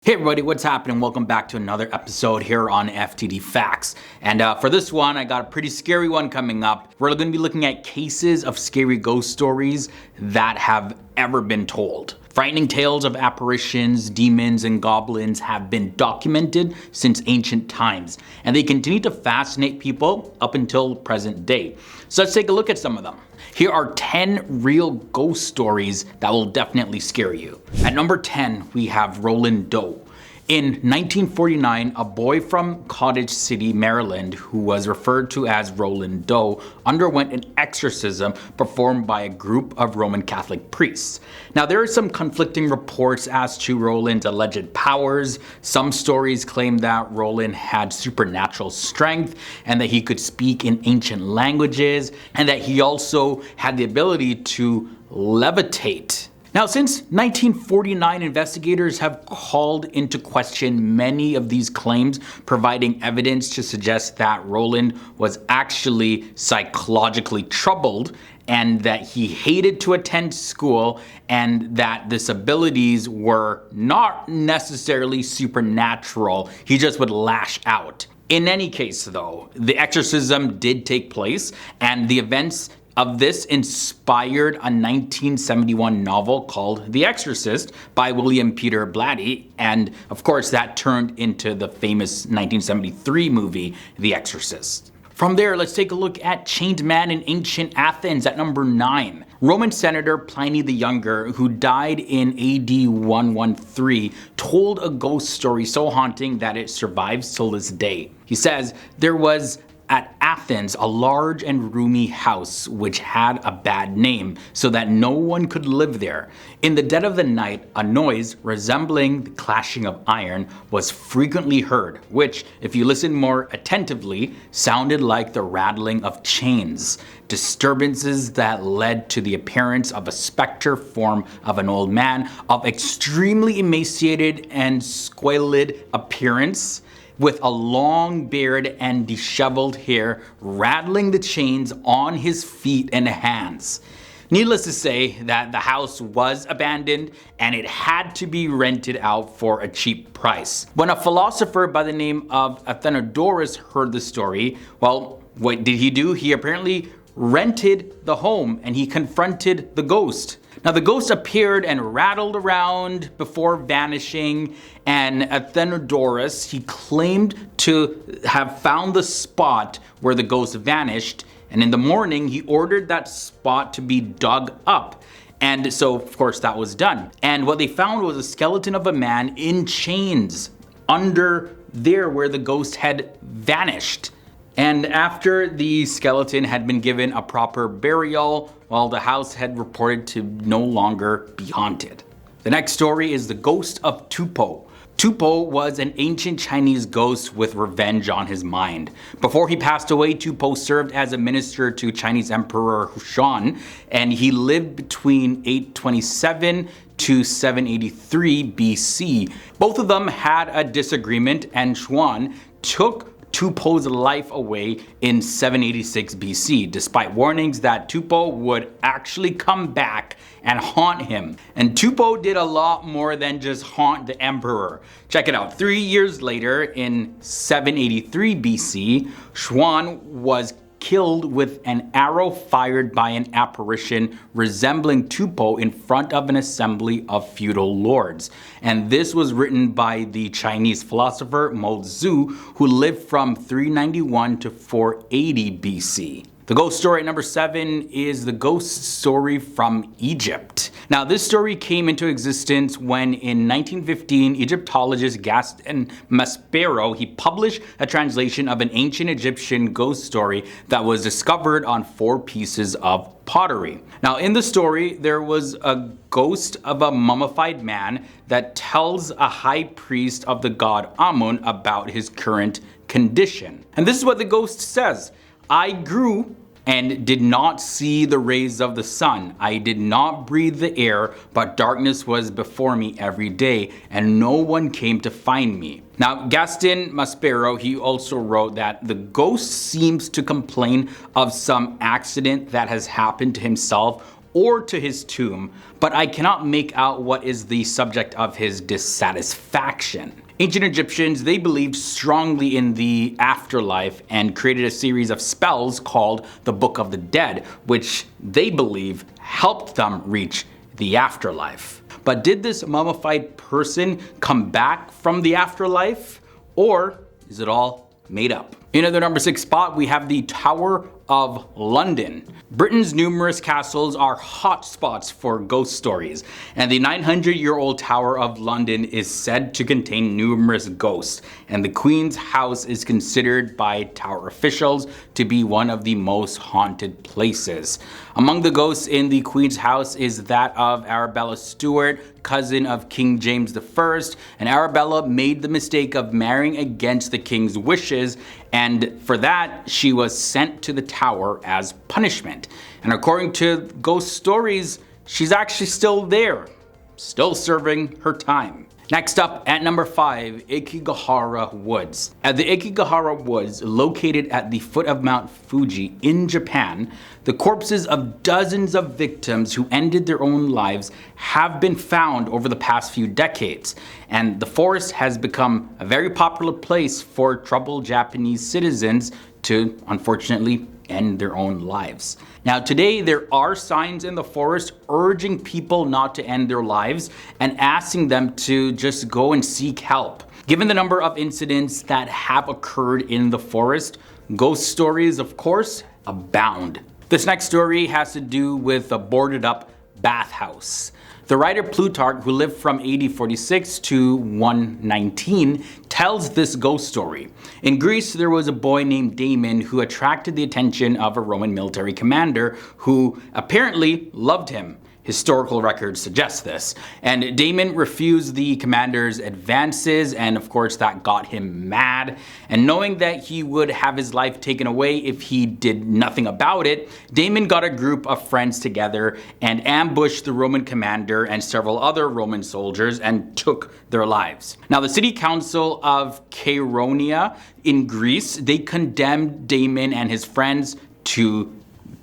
Hey everybody, what's happening? Welcome back to another episode here on FTD Facts. And for this one, I got a pretty scary one coming up. We're going to be looking at cases of scary ghost stories that have ever been told. Frightening tales of apparitions, demons, and goblins have been documented since ancient times, and they continue to fascinate people up until present day. So let's take a look at some of them. Here are 10 real ghost stories that will definitely scare you. At number 10, we have Rolando. In 1949, a boy from Cottage City, Maryland, who was referred to as Rolando, underwent an exorcism performed by a group of Roman Catholic priests. Now, there are some conflicting reports as to Roland's alleged powers. Some stories claim that Roland had supernatural strength and that he could speak in ancient languages, and that he also had the ability to levitate. Now, since 1949, investigators have called into question many of these claims, providing evidence to suggest that Roland was actually psychologically troubled and that he hated to attend school and that his abilities were not necessarily supernatural. He just would lash out. In any case, though, the exorcism did take place, and the events of this inspired a 1971 novel called The Exorcist by William Peter Blatty, and of course that turned into the famous 1973 movie The Exorcist. From there, let's take a look at Chained Man in ancient Athens at number 9. Roman Senator Pliny the Younger, who died in AD 113, told a ghost story so haunting that it survives till this day. He says, "There was at Athens a large and roomy house which had a bad name, so that no one could live there. In the dead of the night, a noise resembling the clashing of iron was frequently heard, which, if you listen more attentively, sounded like the rattling of chains. Disturbances that led to the appearance of a specter form of an old man of extremely emaciated and squalid appearance, with a long beard and disheveled hair, rattling the chains on his feet and hands." Needless to say that the house was abandoned and it had to be rented out for a cheap price. When a philosopher by the name of Athens heard the story, well, what did he do? He apparently rented the home and he confronted the ghost. Now, the ghost appeared and rattled around before vanishing, and Athens, he claimed to have found the spot where the ghost vanished, and in the morning he ordered that spot to be dug up. And so, of course, that was done. And what they found was a skeleton of a man in chains under there where the ghost had vanished. And after the skeleton had been given a proper burial, well, the house had reported to no longer be haunted. The next story is the ghost of Tupo. Tupo was an ancient Chinese ghost with revenge on his mind. Before he passed away, Tupo served as a minister to Chinese Emperor Huan, and he lived between 827 to 783 BC. Both of them had a disagreement, and Huan took Tupo's life away in 786 BC, despite warnings that Tupo would actually come back and haunt him. And Tupo did a lot more than just haunt the emperor. Check it out. 3 years later, in 783 BC, Xuan was killed with an arrow fired by an apparition resembling Tupo in front of an assembly of feudal lords. And this was written by the Chinese philosopher Mo Tzu, who lived from 391 to 480 BC. The ghost story at number 7 is the ghost story from Egypt. Now, this story came into existence when in 1915, Egyptologist Gaston Maspero, he published a translation of an ancient Egyptian ghost story that was discovered on 4 pieces of pottery. Now, in the story, there was a ghost of a mummified man that tells a high priest of the god Amun about his current condition. And this is what the ghost says: "I grew and did not see the rays of the sun. I did not breathe the air, but darkness was before me every day, and no one came to find me." Now, Gaston Maspero, he also wrote that the ghost seems to complain of some accident that has happened to himself or to his tomb, but I cannot make out what is the subject of his dissatisfaction. Ancient Egyptians, they believed strongly in the afterlife and created a series of spells called the Book of the Dead, which they believe helped them reach the afterlife. But did this mummified person come back from the afterlife, or is it all made up? In at the number 6 spot, we have the Tower of London. Britain's numerous castles are hot spots for ghost stories, and the 900-year-old Tower of London is said to contain numerous ghosts, and the Queen's house is considered by Tower officials to be one of the most haunted places. Among the ghosts in the Queen's house is that of Arabella Stuart, cousin of King James I, and Arabella made the mistake of marrying against the king's wishes, and for that she was sent to the tower as punishment. And according to ghost stories, she's actually still there, still serving her time. Next up at number 5, Ikigahara Woods. At the Ikigahara Woods, located at the foot of Mount Fuji in Japan, the corpses of dozens of victims who ended their own lives have been found over the past few decades, and the forest has become a very popular place for troubled Japanese citizens to, unfortunately, end their own lives. Now today there are signs in the forest urging people not to end their lives and asking them to just go and seek help. Given the number of incidents that have occurred in the forest, ghost stories of course abound. This next story has to do with a boarded up bathhouse. The writer Plutarch, who lived from AD 46 to 119, tells this ghost story. In Greece, there was a boy named Damon who attracted the attention of a Roman military commander who apparently loved him. Historical records suggest this. And Damon refused the commander's advances, and of course that got him mad. And knowing that he would have his life taken away if he did nothing about it, Damon got a group of friends together and ambushed the Roman commander and several other Roman soldiers and took their lives. Now the city council of Chaeronea in Greece, they condemned Damon and his friends to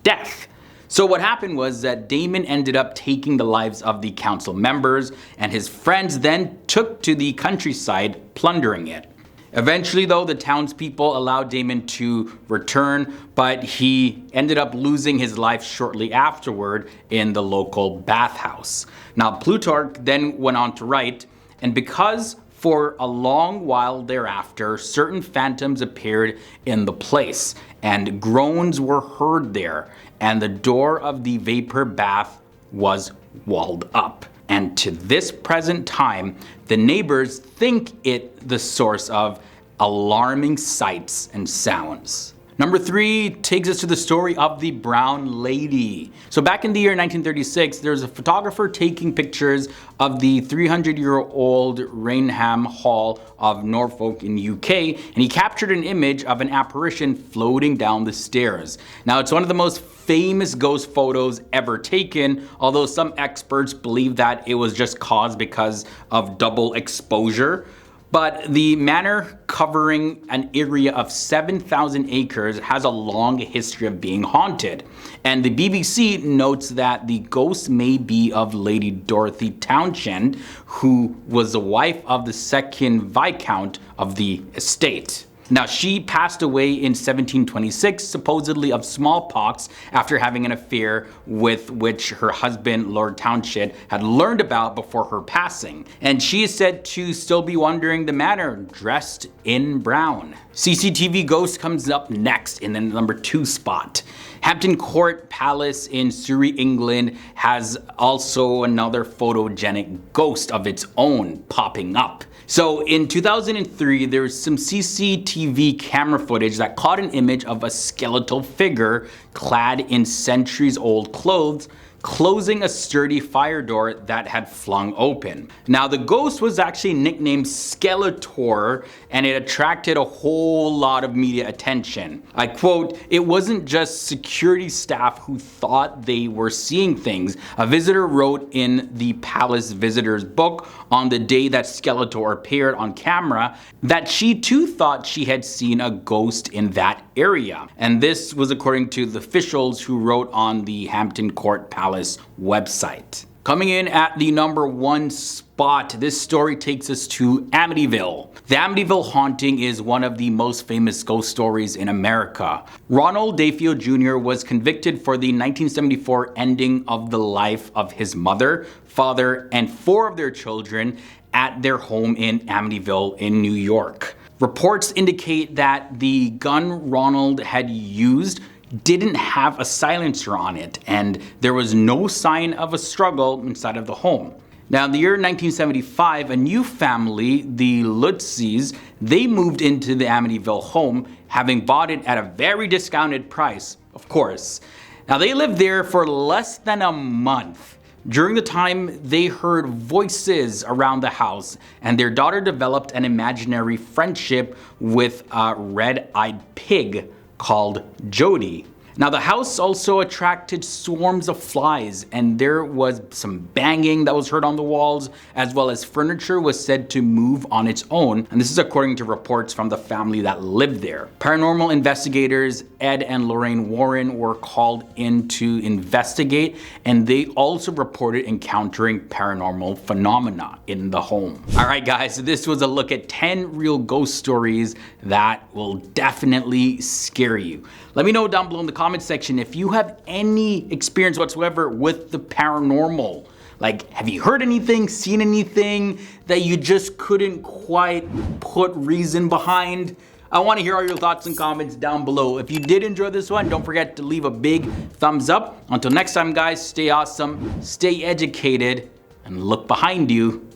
death. So what happened was that Damon ended up taking the lives of the council members, and his friends then took to the countryside, plundering it. Eventually though, the townspeople allowed Damon to return, but he ended up losing his life shortly afterward in the local bathhouse. Now Plutarch then went on to write, and because for a long while thereafter, certain phantoms appeared in the place, and groans were heard there, and the door of the vapor bath was walled up. And to this present time, the neighbors think it the source of alarming sights and sounds. Number 3 takes us to the story of the Brown Lady. So back in the year 1936, there's a photographer taking pictures of the 300-year-old Rainham Hall of Norfolk in UK, and he captured an image of an apparition floating down the stairs. Now it's one of the most famous ghost photos ever taken, although some experts believe that it was just caused because of double exposure. But the manor, covering an area of 7,000 acres, has a long history of being haunted. And the BBC notes that the ghost may be of Lady Dorothy Townshend, who was the wife of the second Viscount of the estate. Now she passed away in 1726, supposedly of smallpox, after having an affair with which her husband, Lord Townshend, had learned about before her passing. And she is said to still be wandering the manor, dressed in brown. CCTV Ghost comes up next in the number 2 spot. Hampton Court Palace in Surrey, England has also another photogenic ghost of its own popping up. So in 2003, there was some CCTV camera footage that caught an image of a skeletal figure clad in centuries-old clothes closing a sturdy fire door that had flung open. Now the ghost was actually nicknamed Skeletor, and it attracted a whole lot of media attention. I quote, "It wasn't just security staff who thought they were seeing things." A visitor wrote in the Palace Visitors book on the day that Skeletor appeared on camera that she too thought she had seen a ghost in that area. And this was according to the officials who wrote on the Hampton Court Palace Palace website. Coming in at the #1 spot, this story takes us to Amityville. The Amityville haunting is one of the most famous ghost stories in America. Ronald Dayfield Jr. was convicted for the 1974 ending of the life of his mother, father, and 4 of their children at their home in Amityville in New York. Reports indicate that the gun Ronald had used didn't have a silencer on it, and there was no sign of a struggle inside of the home. Now, in the year 1975, a new family, the Lutzes, they moved into the Amityville home, having bought it at a very discounted price, of course. Now, they lived there for less than a month. During the time, they heard voices around the house, and their daughter developed an imaginary friendship with a red-eyed pig called Jody. Now, the house also attracted swarms of flies, and there was some banging that was heard on the walls, as well as furniture was said to move on its own, and this is according to reports from the family that lived there. Paranormal investigators Ed and Lorraine Warren were called in to investigate, and they also reported encountering paranormal phenomena in the home. Alright guys, so this was a look at 10 real ghost stories that will definitely scare you. Let me know down below in the comment section if you have any experience whatsoever with the paranormal. Like, have you heard anything, seen anything that you just couldn't quite put reason behind? I want to hear all your thoughts and comments down below. If you did enjoy this one, don't forget to leave a big thumbs up. Until next time guys, stay awesome, stay educated, and look behind you.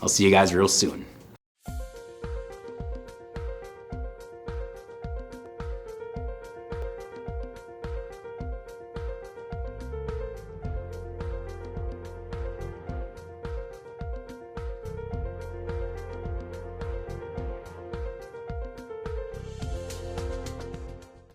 I'll see you guys real soon.